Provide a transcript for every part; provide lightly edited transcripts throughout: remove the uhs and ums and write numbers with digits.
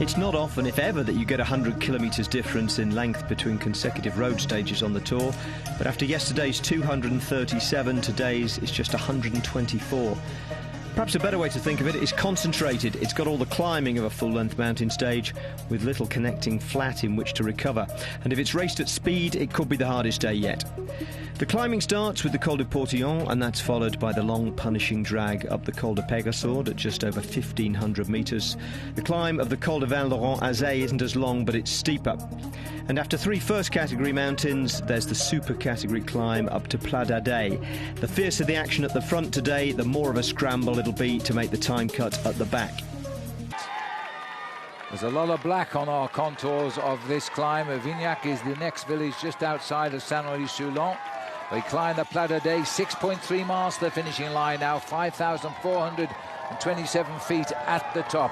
It's not often, if ever, that you get 100 kilometres difference in length between consecutive road stages on the Tour, but after yesterday's 237, today's is just 124. Perhaps a better way to think of it is concentrated. It's got all the climbing of a full-length mountain stage with little connecting flat in which to recover. And if it's raced at speed, it could be the hardest day yet. The climbing starts with the Col de Portillon, and that's followed by the long punishing drag up the Col de Peyresourde at just over 1,500 metres. The climb of the Col de Vin-Laurent-Azay isn't as long, but it's steeper. And after 3 first category mountains, there's the super category climb up to Pla d'Adet. The fiercer the action at the front today, the more of a scramble it'll be to make the time cut at the back. There's a lot of black on our contours of this climb. Vignac is the next village just outside of Saint-Henri-Soulon. We climb the Pla d'Adet, 6.3 miles to the finishing line now, 5,427 feet at the top.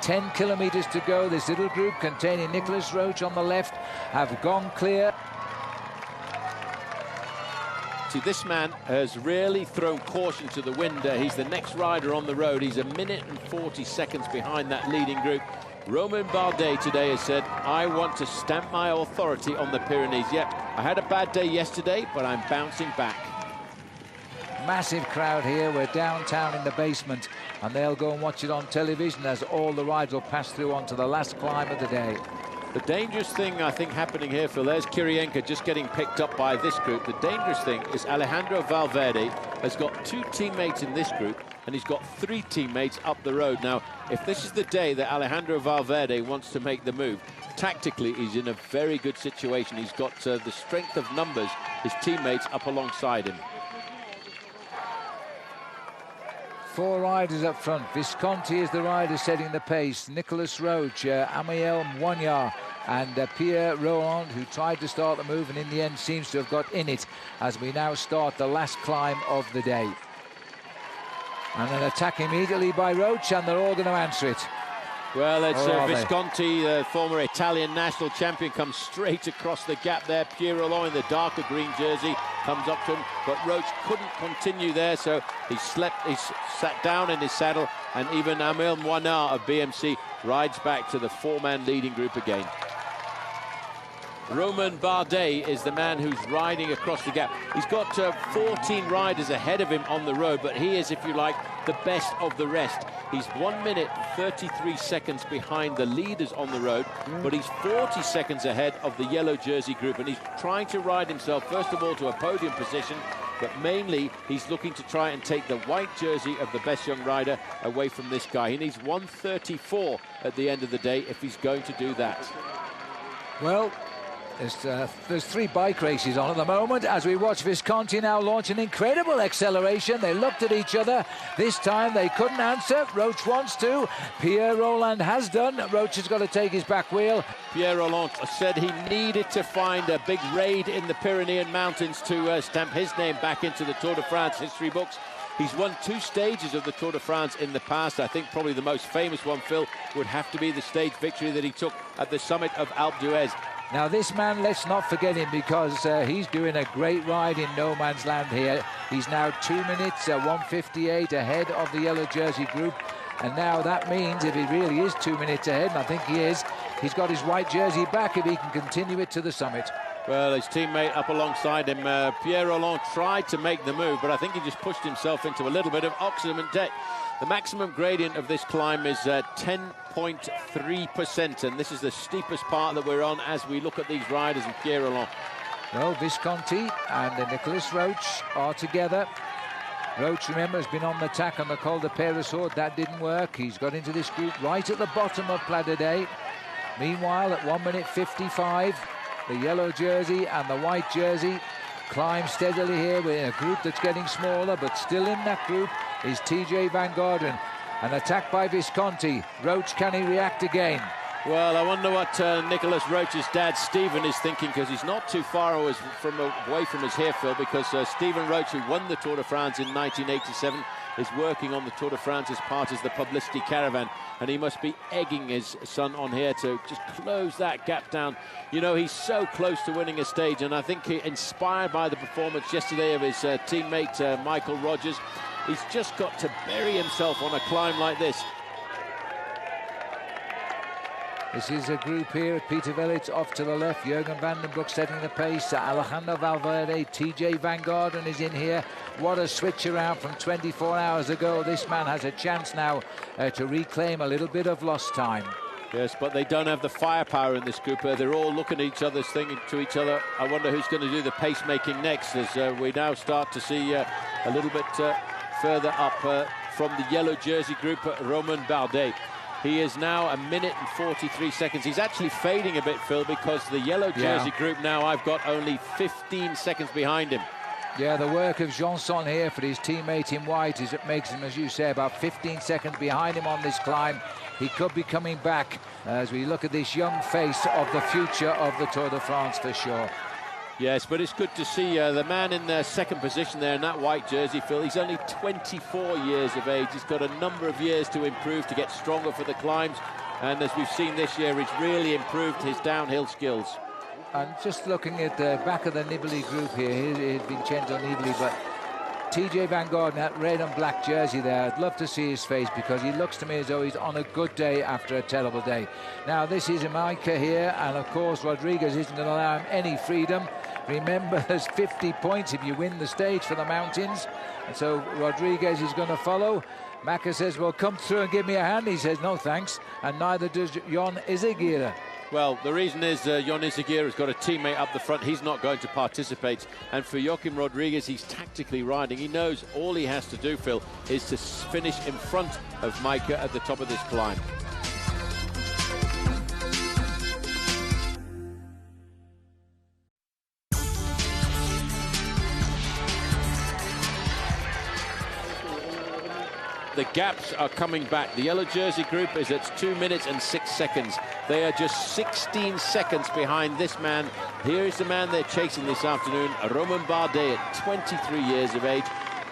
10 kilometres to go. This little group containing Nicolas Roche on the left have gone clear. See, this man has really thrown caution to the wind. He's the next rider on the road. He's 1 minute and 40 seconds behind that leading group. Romain Bardet today has said, I want to stamp my authority on the Pyrenees. Yep, I had a bad day yesterday, but I'm bouncing back. Massive crowd here. We're downtown in the basement, and they'll go and watch it on television as all the rides will pass through onto the last climb of the day. The dangerous thing, I think, happening here, Phil, there's Kirienka just getting picked up by this group. The dangerous thing is Alejandro Valverde has got 2 teammates in this group, and he's got 3 teammates up the road. Now, if this is the day that Alejandro Valverde wants to make the move, tactically, he's in a very good situation. He's got the strength of numbers, his teammates up alongside him. 4 riders up front. Visconti is the rider setting the pace. Nicolas Roche, Amiel Moignard and Pierre Rolland, who tried to start the move and in the end seems to have got in it as we now start the last climb of the day. And an attack immediately by Roche, and they're all going to answer it. Well, it's Visconti, the former Italian national champion, comes straight across the gap there. Pierre Rolland in the darker green jersey comes up to him, but Roche couldn't continue there, so he sat down in his saddle, and even Amiel Moignard of BMC rides back to the 4-man leading group again. Romain Bardet is the man who's riding across the gap. He's got 14 riders ahead of him on the road, but he is, if you like, the best of the rest. He's 1 minute 33 seconds behind the leaders on the road, but he's 40 seconds ahead of the yellow jersey group, and he's trying to ride himself, first of all, to a podium position, but mainly he's looking to try and take the white jersey of the best young rider away from this guy. He needs 1:34 at the end of the day if he's going to do that. Well, there's 3 bike races on at the moment as we watch Visconti now launch an incredible acceleration. They looked at each other. This time they couldn't answer. Roche wants to. Pierre Rolland has done. Roche has got to take his back wheel. Pierre Rolland said he needed to find a big raid in the Pyrenean Mountains to stamp his name back into the Tour de France history books. He's won 2 stages of the Tour de France in the past. I think probably the most famous one, Phil, would have to be the stage victory that he took at the summit of Alpe d'Huez. Now this man, let's not forget him, because he's doing a great ride in no man's land here. He's now 2 minutes 1:58 ahead of the yellow jersey group, and now that means if he really is 2 minutes ahead, and I think he is, he's got his white jersey back if he can continue it to the summit. Well, his teammate up alongside him, Pierre Rolland, tried to make the move, but I think he just pushed himself into a little bit of oxidant debt. The maximum gradient of this climb is 10.3%, and this is the steepest part that we're on as we look at these riders and Pierre Rolland. Well, Visconti and Nicolas Roche are together. Roche, remember, has been on the attack on the Col de Peyresourde. That didn't work. He's got into this group right at the bottom of Pla d'Adet. Meanwhile, at 1 minute 55, the yellow jersey and the white jersey climb steadily here. We're in a group that's getting smaller, but still in that group is TJ Van Garderen. An attack by Visconti. Roche, can he react again? Well, I wonder what Nicolas Roche's dad, Stephen, is thinking, because he's not too far away from us here, Phil, because Stephen Roche, who won the Tour de France in 1987, is working on the Tour de France as part of the publicity caravan, and he must be egging his son on here to just close that gap down. You know, he's so close to winning a stage, and I think inspired by the performance yesterday of his teammate Michael Rogers, he's just got to bury himself on a climb like this. This is a group here. Peter Velits off to the left. Jurgen van den Broek setting the pace. Alejandro Valverde, TJ Van Garderen is in here. What a switch around from 24 hours ago. This man has a chance now to reclaim a little bit of lost time. Yes, but they don't have the firepower in this group. They're all looking at each other, thinking to each other, I wonder who's going to do the pacemaking next, as we now start to see a little bit further up from the yellow jersey group, Romain Bardet. He is now 1 minute and 43 seconds. He's actually fading a bit, Phil, because the yellow jersey group now I've got only 15 seconds behind him. Yeah, the work of Janson here for his teammate in white is it makes him, as you say, about 15 seconds behind him on this climb. He could be coming back as we look at this young face of the future of the Tour de France for sure. Yes, but it's good to see the man in the second position there in that white jersey, Phil. He's only 24 years of age. He's got a number of years to improve, to get stronger for the climbs. And as we've seen this year, he's really improved his downhill skills. And just looking at the back of the Nibali group here, here's Vincenzo Nibali, but TJ Van Garderen, that red and black jersey there, I'd love to see his face because he looks to me as though he's on a good day after a terrible day. Now, this is Maika here, and of course, Rodriguez isn't going to allow him any freedom. Remember, there's 50 points if you win the stage for the mountains. And so Rodriguez is going to follow. Macca says, well, come through and give me a hand. He says, no, thanks. And neither does Jon Izagirre. Well, the reason is Jon Izagirre has got a teammate up the front. He's not going to participate. And for Joaquim Rodriguez, he's tactically riding. He knows all he has to do, Phil, is to finish in front of Maika at the top of this climb. The gaps are coming back. The yellow jersey group is at 2 minutes and 6 seconds. They are just 16 seconds behind this man. Here is the man they're chasing this afternoon, Romain Bardet, at 23 years of age.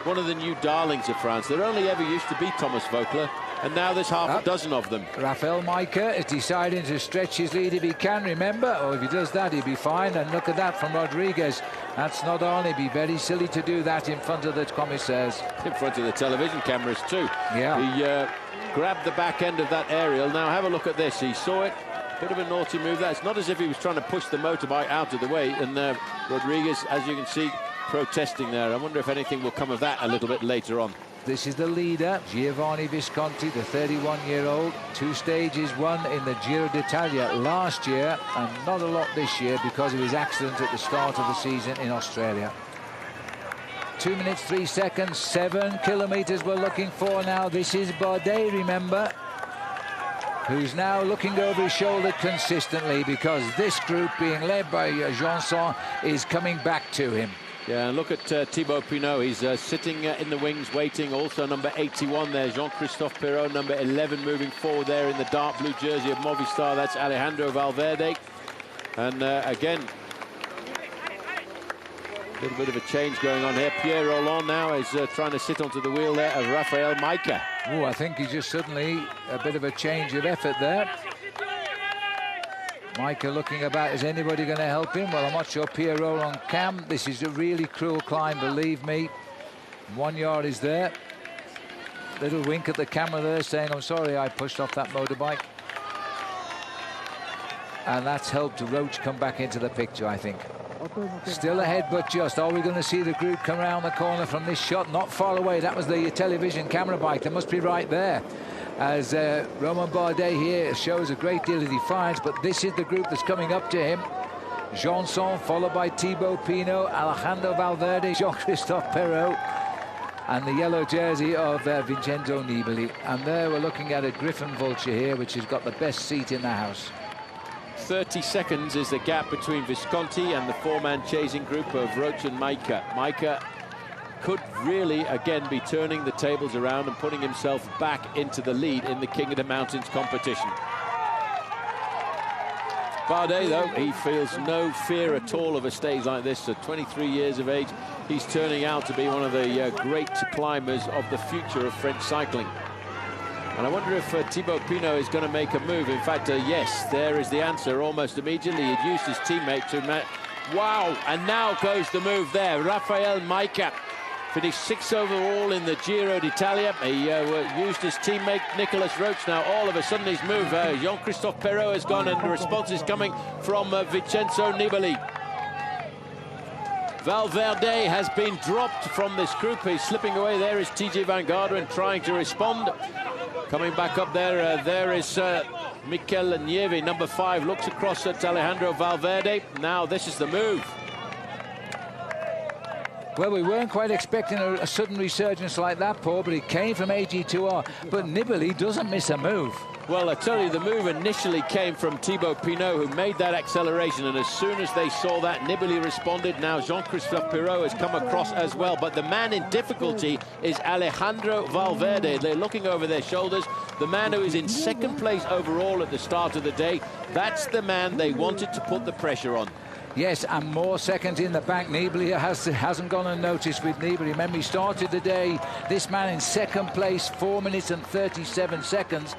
One of the new darlings of France. There only ever used to be Thomas Voeckler, and now there's half a dozen of them. Rafael Maika is deciding to stretch his lead if he can, remember. Or if he does that, he'll be fine. And look at that from Rodriguez. That's not only be very silly to do that in front of the commissaires. In front of the television cameras too. Yeah. He grabbed the back end of that aerial. Now have a look at this. He saw it. Bit of a naughty move. That's not as if he was trying to push the motorbike out of the way. And Rodriguez, as you can see, protesting there. I wonder if anything will come of that a little bit later on. This is the leader, Giovanni Visconti, the 31-year-old. 2 stages won in the Giro d'Italia last year, and not a lot this year because of his accident at the start of the season in Australia. 2 minutes 3 seconds, 7 kilometers we're looking for now. This is Bardet, remember, who's now looking over his shoulder consistently because this group, being led by Janson, is coming back to him. Yeah, and look at Thibaut Pinot. He's sitting in the wings waiting. Also number 81 there, Jean-Christophe Perrault, number 11, moving forward there in the dark blue jersey of Movistar. That's Alejandro Valverde. And again, a little bit of a change going on here. Pierre Rolland now is trying to sit onto the wheel there of Rafael Maika. Oh, I think he's just suddenly a bit of a change of effort there. Maika looking about, is anybody going to help him? Well, I'm not sure Pierre Rolland can. This is a really cruel climb, believe me. 1 yard is there. Little wink at the camera there saying, I'm sorry I pushed off that motorbike. And that's helped Roach come back into the picture, I think. Still ahead, but just. Are we going to see the group come around the corner from this shot? Not far away. That was the television camera bike. They must be right there. As Romain Bardet here shows a great deal of defiance, but this is the group that's coming up to him. Janson, followed by Thibaut Pinot, Alejandro Valverde, Jean-Christophe Perrault, and the yellow jersey of Vincenzo Nibali. And there we're looking at a Griffon Vulture here, which has got the best seat in the house. 30 seconds is the gap between Visconti and the 4-man chasing group of Roach and Maika. Maika could really, again, be turning the tables around and putting himself back into the lead in the King of the Mountains competition. Bardet, though, he feels no fear at all of a stage like this. At 23 years of age, he's turning out to be one of the great climbers of the future of French cycling. And I wonder if Thibaut Pinot is going to make a move. In fact, yes, there is the answer almost immediately. He'd used his teammate to... Wow, and now goes the move there. Rafael Maika Finished 6th overall in the Giro d'Italia. He used his teammate Nicolas Roach. Now all of a sudden his move, Jean-Christophe Perrault has gone, and the response is coming from Vincenzo Nibali. Valverde has been dropped from this group. He's slipping away. There is TJ Van Garderen trying to respond. Coming back up there, there is Mikel Nieve, number 5, looks across at Alejandro Valverde. Now this is the move. Well, we weren't quite expecting a sudden resurgence like that, Paul, but it came from AG2R. But Nibali doesn't miss a move. Well, I tell you, the move initially came from Thibaut Pinot, who made that acceleration, and as soon as they saw that, Nibali responded. Now Jean-Christophe Perrault has come across as well, but the man in difficulty is Alejandro Valverde. They're looking over their shoulders. The man who is in 2nd place overall at the start of the day, that's the man they wanted to put the pressure on. Yes, and more seconds in the back. Nibali hasn't gone unnoticed with Nibali. Remember, he started the day, this man in 2nd place, 4 minutes and 37 seconds.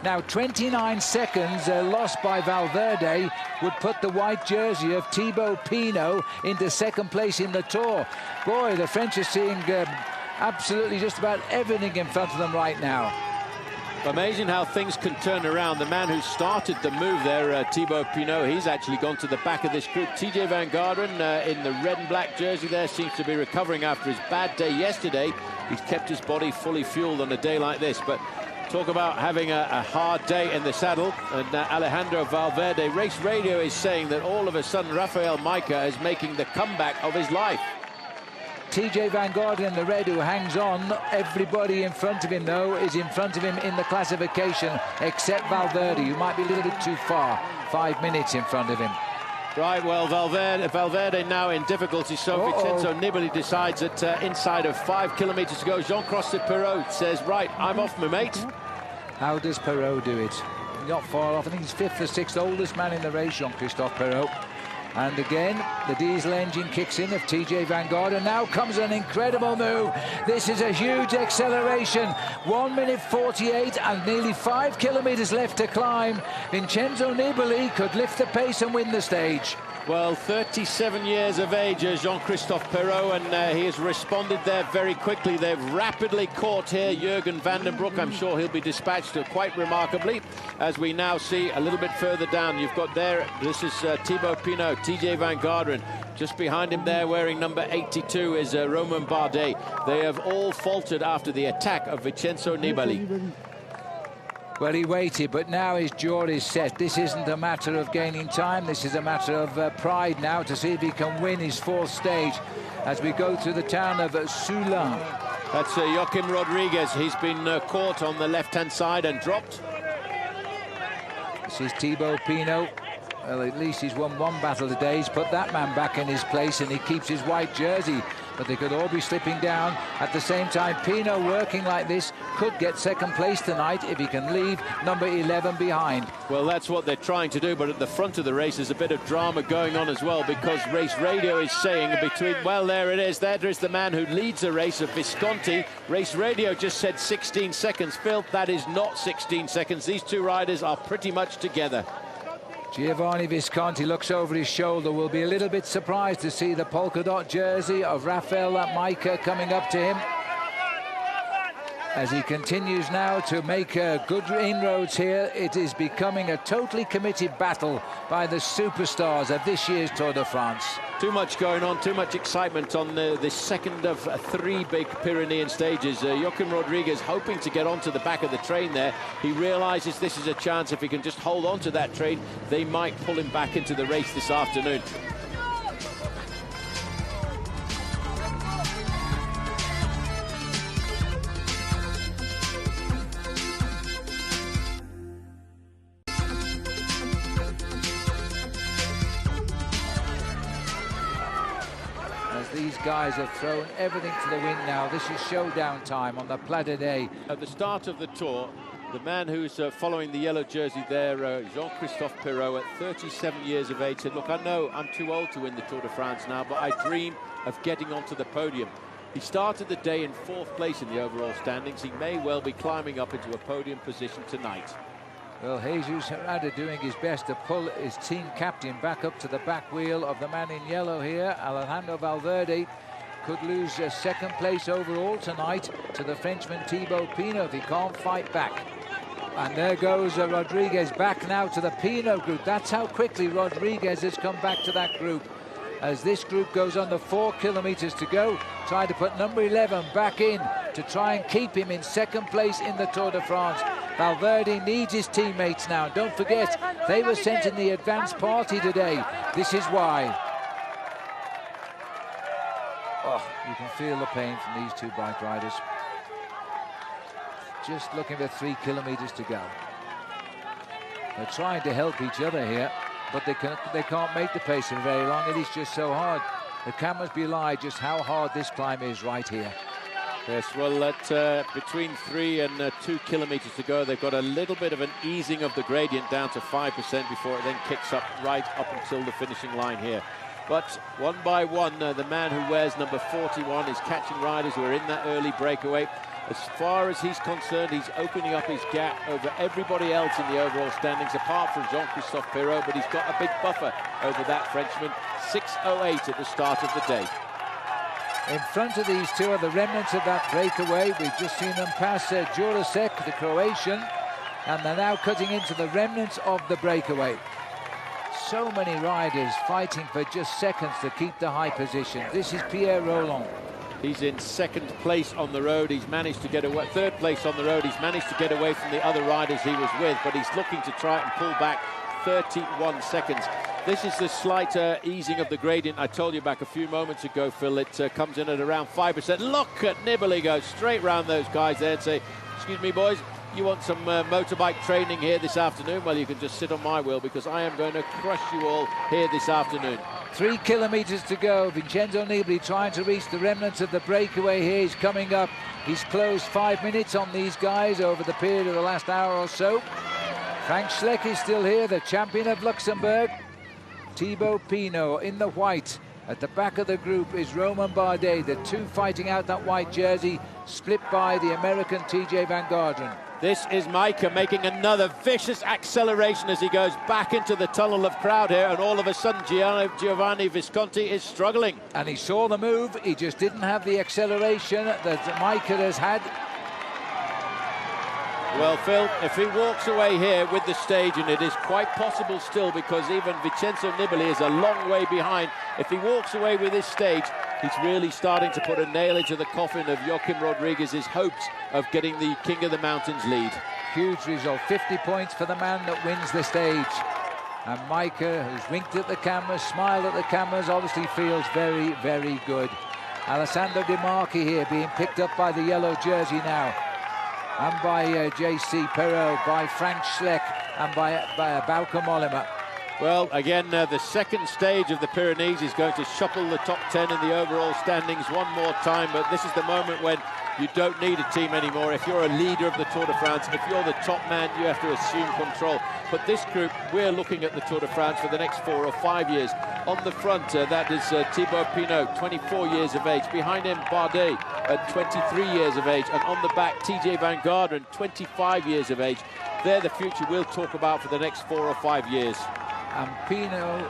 Now, 29 seconds lost by Valverde would put the white jersey of Thibaut Pinot into 2nd place in the Tour. Boy, the French are seeing absolutely just about everything in front of them right now. Amazing how things can turn around. The man who started the move there, Thibaut Pinot, he's actually gone to the back of this group. TJ Van Garderen in the red and black jersey there seems to be recovering after his bad day yesterday. He's kept his body fully fueled on a day like this. But talk about having a hard day in the saddle. And Alejandro Valverde, Race Radio is saying that all of a sudden Rafael Majka is making the comeback of his life. TJ Van Garderen, the red, who hangs on. Everybody in front of him, though, is in front of him in the classification, except Valverde, who might be a little bit too far. 5 minutes in front of him. Right, well, Valverde now in difficulty, so Vincenzo Nibali decides that inside of 5 kilometres to go, Jean-Christophe Perrault says, right, I'm off, my mate. How does Perrault do it? Not far off. I think he's 5th or 6th oldest man in the race, Jean-Christophe Perrault. And again, the diesel engine kicks in of TJ Van Garderen. Now comes an incredible move. This is a huge acceleration. 1 minute 48 and nearly 5 kilometres left to climb. Vincenzo Nibali could lift the pace and win the stage. Well, 37 years of age, Jean-Christophe Perrault, and he has responded there very quickly. They've rapidly caught here Jürgen van den Broek. I'm sure he'll be dispatched quite remarkably, as we now see a little bit further down. You've got there, this is Thibaut Pinot, TJ Van Garderen. Just behind him there, wearing number 82, is Romain Bardet. They have all faltered after the attack of Vincenzo Nibali. Well, he waited, but now his jaw is set. This isn't a matter of gaining time. This is a matter of pride now to see if he can win his 4th stage as we go through the town of Soulin. That's Joaquim Rodriguez. He's been caught on the left-hand side and dropped. This is Thibaut Pinot. Well, at least he's won 1 battle today. He's put that man back in his place, and he keeps his white jersey. But they could all be slipping down. At the same time, Pinot working like this could get 2nd place tonight if he can leave number 11 behind. Well, that's what they're trying to do, but at the front of the race there's a bit of drama going on as well, because Race Radio is saying between, well, there it is, there is the man who leads the race of Visconti. Race Radio just said 16 seconds. Phil, that is not 16 seconds. These 2 riders are pretty much together. Giovanni Visconti looks over his shoulder. Will be a little bit surprised to see the polka dot jersey of Rafael Majka coming up to him, as he continues now to make good inroads here. It is becoming a totally committed battle by the superstars of this year's Tour de France. Too much going on, too much excitement on this second of 3 big Pyrenean stages. Joaquim Rodriguez hoping to get onto the back of the train there. He realises this is a chance. If he can just hold on to that train, they might pull him back into the race this afternoon. These guys have thrown everything to the wind now. This is showdown time on the Plat d'Aix. At the start of the Tour, the man who's following the yellow jersey there, Jean-Christophe Perrault, at 37 years of age, said, look, I know I'm too old to win the Tour de France now, but I dream of getting onto the podium. He started the day in 4th place in the overall standings. He may well be climbing up into a podium position tonight. Well, Jesus Herrada doing his best to pull his team captain back up to the back wheel of the man in yellow here. Alejandro Valverde could lose second place overall tonight to the Frenchman Thibaut Pinot if he can't fight back. And there goes Rodriguez back now to the Pinot group. That's how quickly Rodriguez has come back to that group. As this group goes under 4 kilometers to go, trying to put number 11 back in to try and keep him in second place in the Tour de France. Valverde needs his teammates now. Don't forget, they were sent in the advance party today. This is why. Oh, you can feel the pain from these two bike riders. Just looking for 3 kilometers to go. They're trying to help each other here, but they can't make the pace for very long. It is just so hard. The cameras belie just how hard this climb is right here. Yes, well, at between 3 and 2 kilometers to go, they've got a little bit of an easing of the gradient down to 5% before it then kicks up right up until the finishing line here. But one by one, the man who wears number 41 is catching riders who are in that early breakaway. As far as he's concerned, he's opening up his gap over everybody else in the overall standings, apart from Jean-Christophe Perrault, but he's got a big buffer over that Frenchman. 6:08 at the start of the day. In front of these two are the remnants of that breakaway. We've just seen them pass Jurasek, the Croatian, and they're now cutting into the remnants of the breakaway. So many riders fighting for just seconds to keep the high position. This is Pierre Rolland. He's in second place on the road. He's managed to get away, third place on the road. He's managed to get away from the other riders he was with, but he's looking to try and pull back 31 seconds. This is the slight easing of the gradient I told you back a few moments ago, Phil. It comes in at around 5%. Look at Nibali go straight round those guys there and say, excuse me, boys, you want some motorbike training here this afternoon? Well, you can just sit on my wheel because I am going to crush you all here this afternoon. 3 kilometers to go. Vincenzo Nibali trying to reach the remnants of the breakaway here. He's coming up. He's closed 5 minutes on these guys over the period of the last hour or so. Frank Schleck is still here, the champion of Luxembourg. Thibaut Pinot in the white. At the back of the group is Romain Bardet, the two fighting out that white jersey, split by the American TJ Van Garderen. This is Micah making another vicious acceleration as he goes back into the tunnel of crowd here, and all of a sudden Giovanni Visconti is struggling. And he saw the move, he just didn't have the acceleration that Micah has had. Well, Phil, if he walks away here with the stage, and it is quite possible still because even Vincenzo Nibali is a long way behind, if he walks away with this stage, he's really starting to put a nail into the coffin of Joaquim Rodriguez's hopes of getting the King of the Mountains lead. Huge result, 50 points for the man that wins the stage. And Micah, who's winked at the cameras, smiled at the cameras, obviously feels very, very good. Alessandro De Marchi here being picked up by the yellow jersey now. And by J.C. Perrault, by Frank Schleck, and by Bauke Mollema. Well, again, the second stage of the Pyrenees is going to shuffle the top 10 in the overall standings one more time, but this is the moment when you don't need a team anymore. If you're a leader of the Tour de France, if you're the top man, you have to assume control. But this group, we're looking at the Tour de France for the next 4 or 5 years. On the front, that is Thibaut Pinot, 24 years of age. Behind him, Bardet, at 23 years of age. And on the back, TJ Van Garderen, 25 years of age. They're the future we'll talk about for the next 4 or 5 years. And Pinot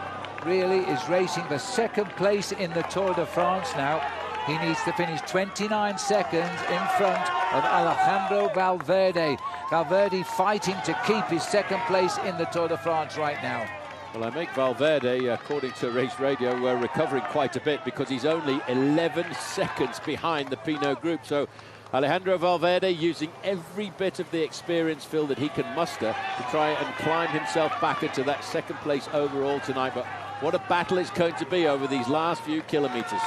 really is racing for second place in the Tour de France now. He needs to finish 29 seconds in front of Alejandro Valverde. Valverde fighting to keep his second place in the Tour de France right now. Well, I make Valverde, according to Race Radio, recovering quite a bit because he's only 11 seconds behind the Pinot group. So Alejandro Valverde using every bit of the experience, Phil, that he can muster to try and climb himself back into that second place overall tonight. But what a battle it's going to be over these last few kilometres.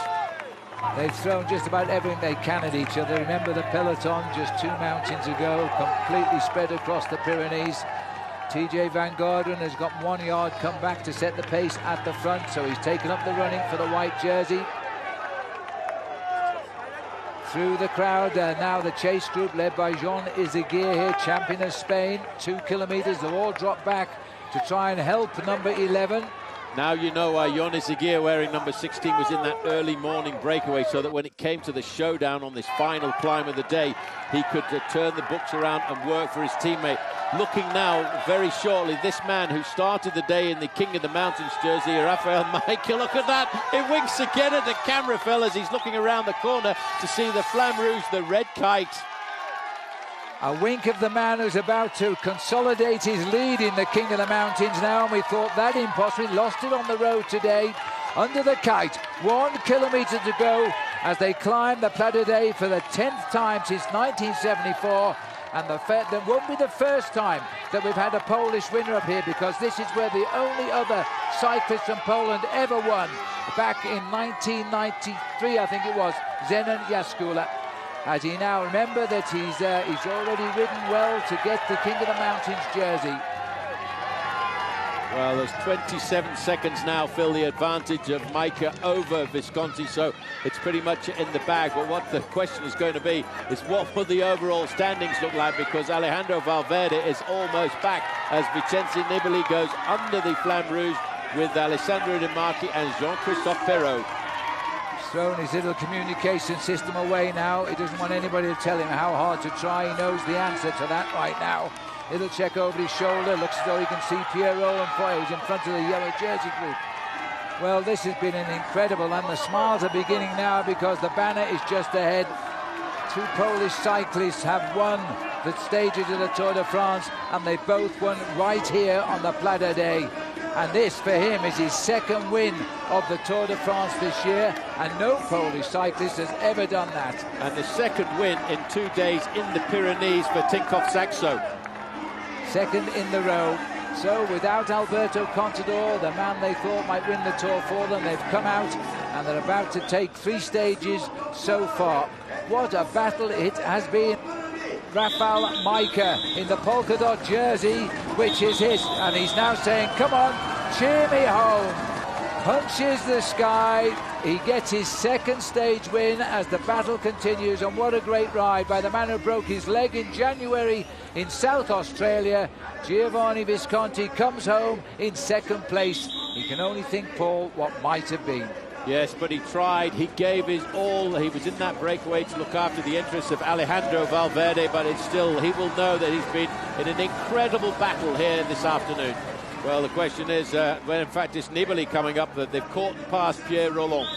They've thrown just about everything they can at each other. Remember the peloton just 2 mountains ago, completely spread across the Pyrenees. TJ Van Garderen has got 1 yard come back to set the pace at the front, so he's taken up the running for the white jersey. Through the crowd, now the chase group led by Jean Izagirre here, champion of Spain. 2 kilometres, they've all dropped back to try and help number 11. Now you know why Jonas Aguirre, wearing number 16, was in that early morning breakaway, so that when it came to the showdown on this final climb of the day, he could turn the books around and work for his teammate. Looking now, very shortly, this man who started the day in the King of the Mountains jersey, Raphael Majka, look at that. It winks again at the camera, fellas. He's looking around the corner to see the Flamme Rouge, the red kite. A wink of the man who's about to consolidate his lead in the King of the Mountains now, and we thought that impossible. He lost it on the road today, under the kite. 1 kilometre to go as they climb the Pla d'Adet for the 10th time since 1974. And that won't be the first time that we've had a Polish winner up here, because this is where the only other cyclist from Poland ever won, back in 1993, I think it was, Zenon Jaskula. As he now, remember that he's already ridden well to get the King of the Mountains jersey. Well, there's 27 seconds now, Phil, the advantage of Majka over Visconti, so it's pretty much in the bag. But what the question is going to be is what will the overall standings look like, because Alejandro Valverde is almost back as Vincenzo Nibali goes under the Flamme Rouge with Alessandro De Marchi and Jean-Christophe Perrault. Thrown his little communication system away now. He doesn't want anybody to tell him how hard to try. He knows the answer to that right now. Little check over his shoulder. Looks as though he can see Pierre Roland Foy, who's in front of the yellow jersey group. Well, this has been an incredible, and the smiles are beginning now because the banner is just ahead. 2 Polish cyclists have won the stages of the Tour de France, and they both won right here on the Pla d'Adet. And this, for him, is his 2nd win of the Tour de France this year, and no Polish cyclist has ever done that. And the 2nd win in 2 days in the Pyrenees for Tinkoff Saxo. 2nd in the row. So without Alberto Contador, the man they thought might win the Tour for them, they've come out and they're about to take 3 stages so far. What a battle it has been. Raphael Majka in the polka dot jersey, which is his, and he's now saying, come on, cheer me home. Punches the sky. He gets his 2nd stage win as the battle continues, and what a great ride by the man who broke his leg in January in South Australia. Giovanni Visconti comes home in 2nd place. He can only think, Paul, what might have been. Yes, but he tried, he gave his all. He was in that breakaway to look after the interests of Alejandro Valverde, but it's still, he will know that he's been in an incredible battle here this afternoon. Well, the question is, when in fact it's Nibali coming up, that they've caught and passed Pierre Roland.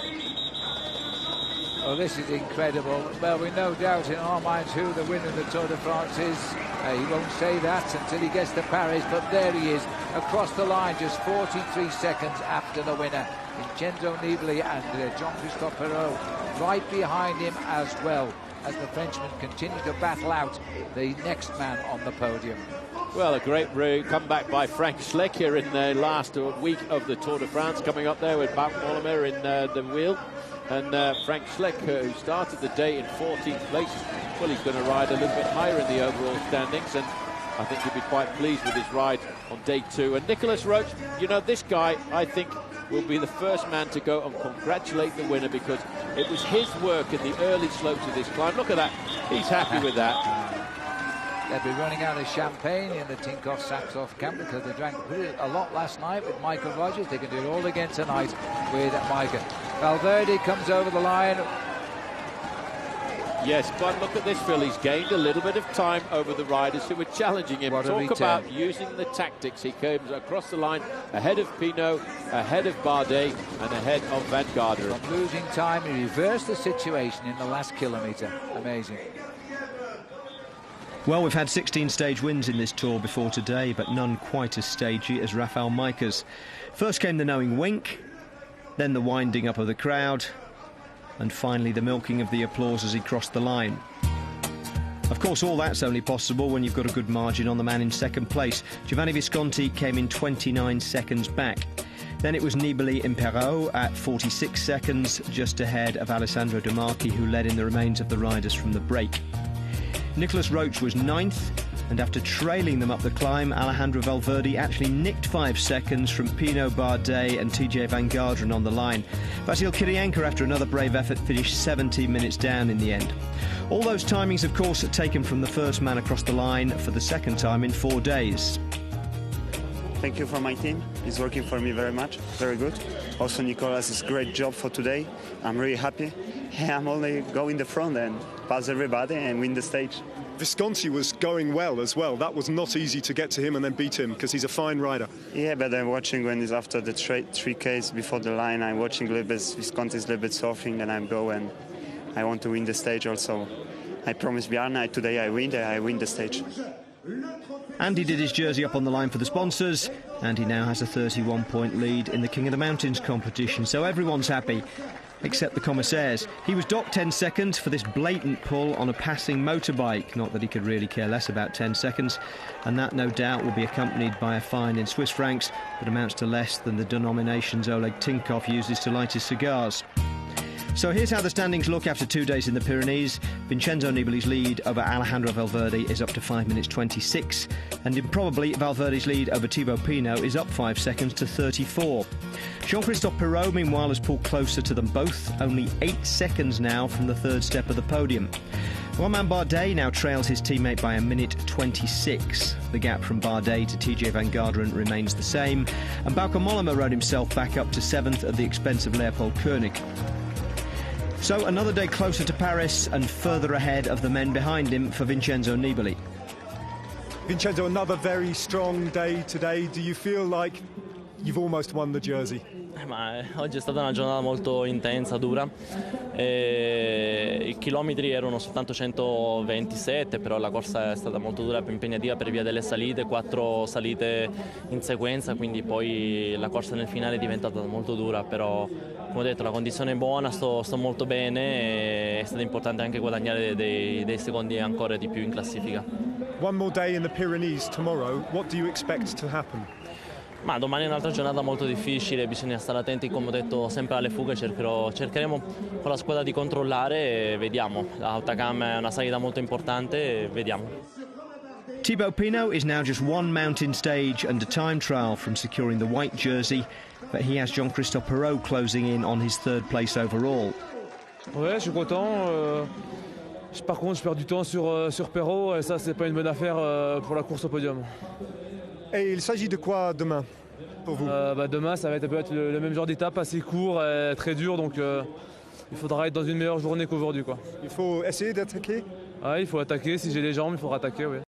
Well, this is incredible. Well, we no doubt in our minds who the winner of the Tour de France is. He won't say that until he gets to Paris, but there he is, across the line, just 43 seconds after the winner. Vincenzo Nibali and Jean-Christophe Perrault right behind him as well, as the Frenchmen continue to battle out the next man on the podium. Well, a great comeback by Frank Schleck here in the last week of the Tour de France, coming up there with Bart Mollema in the wheel. And Frank Schleck, who started the day in 14th place, well, he's going to ride a little bit higher in the overall standings, and I think he'll be quite pleased with his ride on day 2. And Nicolas Roche, you know, this guy, I think, will be the first man to go and congratulate the winner, because it was his work in the early slopes of this climb. Look at that. He's happy with that. They'll be running out of champagne in the Tinkoff Saxo camp because they drank a lot last night with Michael Rogers. They can do it all again tonight with Majka. Valverde comes over the line. Yes, but look at this, Phil. He's gained a little bit of time over the riders who were challenging him. Talk about using the tactics. He comes across the line ahead of Pinot, ahead of Bardet, and ahead of Van Garderen. From losing time, he reversed the situation in the last kilometre. Amazing. Well, we've had 16 stage wins in this Tour before today, but none quite as stagey as Raphael Majka's. First came the knowing wink, then the winding up of the crowd, and finally the milking of the applause as he crossed the line. Of course, all that's only possible when you've got a good margin on the man in 2nd place. Giovanni Visconti came in 29 seconds back. Then it was Nibali and Perrault at 46 seconds, just ahead of Alessandro De Marchi, who led in the remains of the riders from the break. Nicolas Roche was 9th, and after trailing them up the climb, Alejandro Valverde actually nicked 5 seconds from Pinot, Bardet and TJ Van Garderen on the line. Vasil Kirienka, after another brave effort, finished 17 minutes down in the end. All those timings, of course, are taken from the first man across the line for the 2nd time in 4 days. Thank you for my team. It's working for me very much, very good. Also, Nicolas is a great job for today. I'm really happy. I'm only going the front and pass everybody and win the stage. Visconti was going well as well. That was not easy to get to him and then beat him because he's a fine rider. Yeah, but I'm watching when he's after the 3Ks before the line. I'm watching a little bit, Visconti's a little bit surfing, and I'm go and I want to win the stage also. I promised Bjarne today I win the stage. Andy did his jersey up on the line for the sponsors, and he now has a 31-point lead in the King of the Mountains competition, so everyone's happy, except the commissaires. He was docked 10 seconds for this blatant pull on a passing motorbike, not that he could really care less about 10 seconds, and that no doubt will be accompanied by a fine in Swiss francs that amounts to less than the denominations Oleg Tinkoff uses to light his cigars. So here's how the standings look after 2 days in the Pyrenees. Vincenzo Nibali's lead over Alejandro Valverde is up to 5 minutes 26, and improbably Valverde's lead over Thibaut Pinot is up 5 seconds to 34. Jean-Christophe Perrault, meanwhile, has pulled closer to them both, only 8 seconds now from the third step of the podium. Romain Bardet now trails his teammate by 1 minute 26. The gap from Bardet to TJ Van Garderen remains the same, and Bauke Mollema rode himself back up to 7th at the expense of Leopold Koenig. So another day closer to Paris and further ahead of the men behind him for Vincenzo Nibali. Vincenzo, another very strong day today. Do you feel like you've almost won the jersey? Ma oggi è stata una giornata molto intensa, dura. I chilometri erano soltanto 127, però la corsa è stata molto dura e impegnativa per via delle salite, 4 salite in sequenza, quindi poi la corsa nel finale è diventata molto dura, però come ho detto la condizione è buona, sto molto bene e è stato importante anche guadagnare dei secondi ancora di più in classifica. One more day in the Pyrenees tomorrow. What do you expect to happen? Ma domani è un'altra giornata molto difficile, bisogna stare attenti, come ho detto, sempre alle fughe. Cercheremo con la squadra di controllare e vediamo. La Hautacam è una salita molto importante e vediamo. Thibaut Pinot is now just one mountain stage and a time trial from securing the white jersey, but he has Jean-Christophe Perrault closing in on his third place overall. Ouais, je suis content. Par contre, je perds du temps sur Perrault et ça, c'est pas une bonne affaire pour la course au podium. Et il s'agit de quoi demain pour vous? Demain, ça va être le même genre d'étape, assez court, très dur, donc il faudra être dans une meilleure journée qu'aujourd'hui, quoi. Il faut essayer d'attaquer? Ouais, il faut attaquer, si j'ai les jambes, il faudra attaquer, oui.